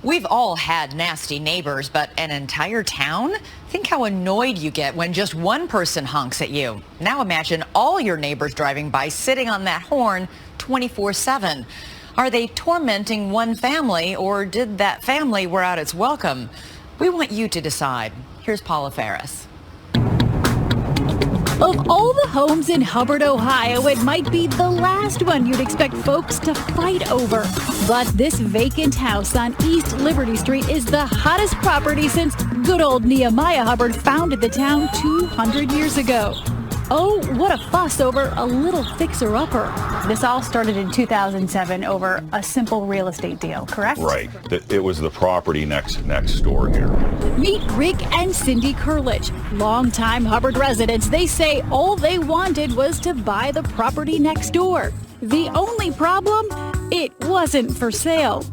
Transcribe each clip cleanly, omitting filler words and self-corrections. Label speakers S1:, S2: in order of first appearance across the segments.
S1: We've all had nasty neighbors, but an entire town? Think how annoyed you get when just one person honks at you. Now imagine all your neighbors driving by sitting on that horn 24/7. Are they tormenting one family, or did that family wear out its welcome? We want you to decide. Here's Paula Ferris.
S2: Of all the homes in Hubbard, Ohio, it might be the last one you'd expect folks to fight over. But this vacant house on East Liberty Street is the hottest property since good old Nehemiah Hubbard founded the town 200 years ago. Oh, what a fuss over a little fixer-upper.
S3: This all started in 2007 over a simple real estate deal, correct?
S4: Right. It was the property next door here.
S2: Meet Rick and Cindy Kurlich, longtime Hubbard residents. They say all they wanted was to buy the property next door. The only problem? It wasn't for sale.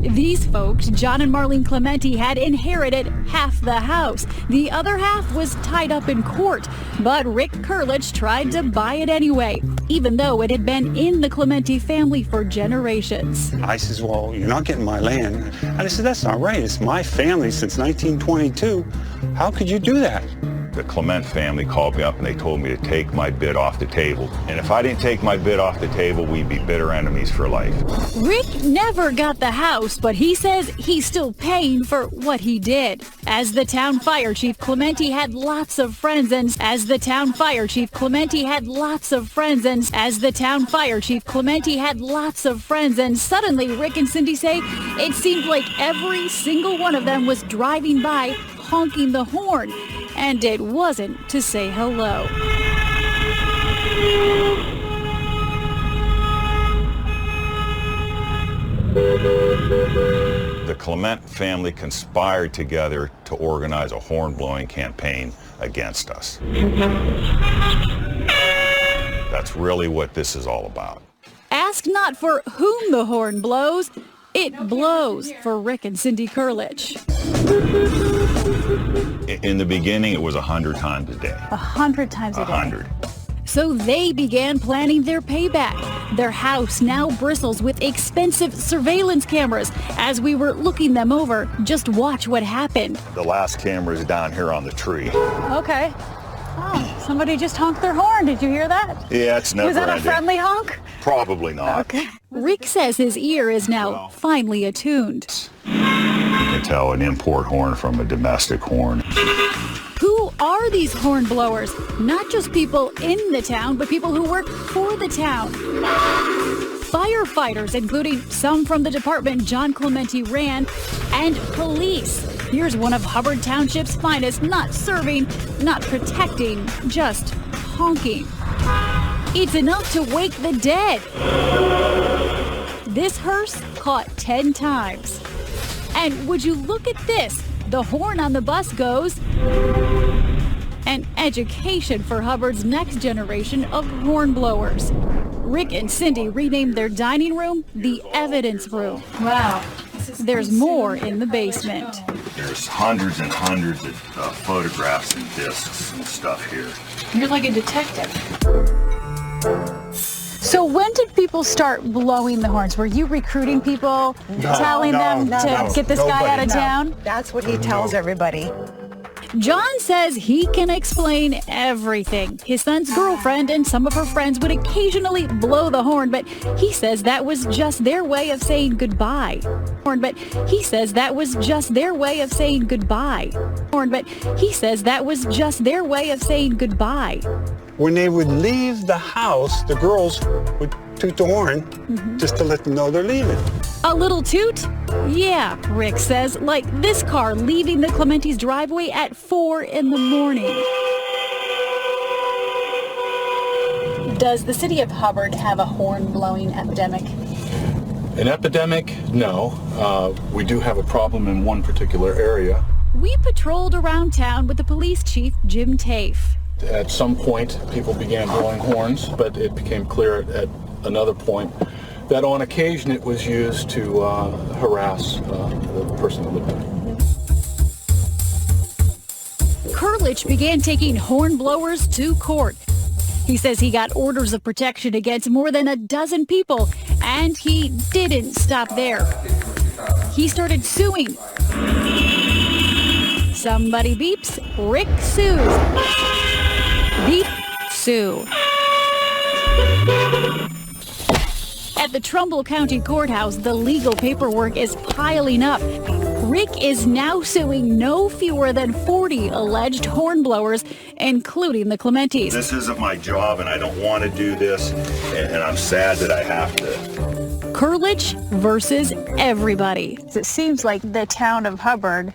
S2: These folks, John and Marlene Clementi, had inherited half the house. The other half was tied up in court. But Rick Kurlich tried to buy it anyway, even though it had been in the Clementi family for generations.
S5: I says, well, you're not getting my land. And I said, that's not right. It's my family since 1922. How could you do that?
S4: The Clement family called me up and they told me to take my bid off the table. And if I didn't take my bid off the table, we'd be bitter enemies for life.
S2: Rick never got the house, but he says he's still paying for what he did. As the town fire chief, Clementi had lots of friends, and as the town fire chief, Clementi had lots of friends, and as the town fire chief, Clementi had lots of friends, and suddenly Rick and Cindy say it seemed like every single one of them was driving by honking the horn. And it wasn't to say hello.
S4: The Clement family conspired together to organize a horn-blowing campaign against us. That's really what this is all about.
S2: Ask not for whom the horn blows. It blows for Rick and Cindy Kurlich.
S4: In the beginning, it was 100 times a day.
S3: 100 times a day?
S4: 100.
S2: So they began planning their payback. Their house now bristles with expensive surveillance cameras. As we were looking them over, just watch what happened.
S4: The last camera is down here on the tree.
S3: Okay. Oh, somebody just honked their horn. Did you hear that?
S4: Yeah, it's never
S3: Was that
S4: ending.
S3: A friendly honk?
S4: Probably not.
S3: Okay.
S2: Rick says his ear is now finally attuned.
S4: You can tell an import horn from a domestic horn.
S2: Who are these horn blowers? Not just people in the town, but people who work for the town. Firefighters, including some from the department John Clementi ran, and police. Here's one of Hubbard Township's finest, not serving, not protecting, just honking. It's enough to wake the dead. This hearse caught 10 times. And would you look at this? The horn on the bus goes. An education for Hubbard's next generation of horn blowers. Rick and Cindy renamed their dining room the evidence room.
S3: Wow.
S2: There's more in the basement.
S4: There's hundreds and hundreds of photographs and discs and stuff here.
S3: You're like a detective. So when did people start blowing the horns? Were you recruiting people, telling them to get this guy out of town?
S6: That's what he tells everybody.
S2: John says he can explain everything. His son's girlfriend and some of her friends would occasionally blow the horn, but he says that was just their way of saying goodbye. But he says that was just their way of saying goodbye. But he says that was just their way of saying goodbye.
S5: When they would leave the house, the girls would toot the horn just to let them know they're leaving.
S2: A little toot? Yeah, Rick says, like this car leaving the Clementi's driveway at 4 in the morning.
S3: Does the city of Hubbard have a horn-blowing epidemic?
S7: An epidemic? No. We do have a problem in one particular area.
S2: We patrolled around town with the police chief, Jim Tafe.
S7: At some point, people began blowing horns, but it became clear at another point that on occasion it was used to harass the person that lived there.
S2: Kurlich began taking horn blowers to court. He says he got orders of protection against more than a dozen people, and he didn't stop there. he started suing. Somebody beeps, Rick sues. Beep, sue. At the Trumbull County Courthouse, the legal paperwork is piling up. Rick is now suing no fewer than 40 alleged hornblowers, including the Clementes.
S4: This isn't my job, and I don't want to do this, and I'm sad that I have to.
S2: Kurlich versus everybody.
S3: It seems like the town of Hubbard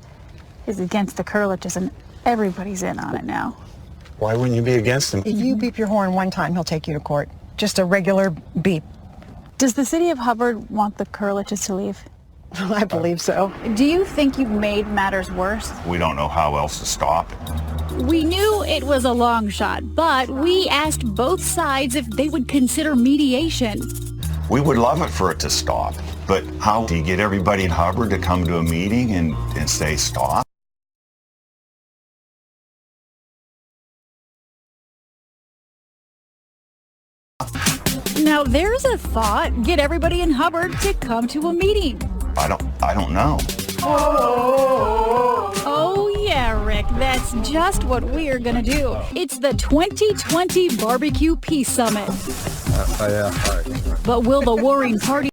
S3: is against the Kurliches, and everybo's in on it now.
S5: Why wouldn't you be against him?
S6: If you beep your horn one time, he'll take you to court. Just a regular beep.
S3: Does the city of Hubbard want the Kurliches to leave?
S6: I believe so.
S3: Do you think you've made matters worse?
S4: We don't know how else to stop it.
S2: We knew it was a long shot, but we asked both sides if they would consider mediation.
S4: We would love it for it to stop, but how do you get everybody in Hubbard to come to a meeting and say stop?
S2: Now there's a thought, get everybody in Hubbard to come to a meeting.
S4: I don't know.
S2: Oh yeah, Rick, that's just what we're gonna do. It's the 2020 Barbecue Peace Summit.
S8: Yeah, all right.
S2: But will the warring party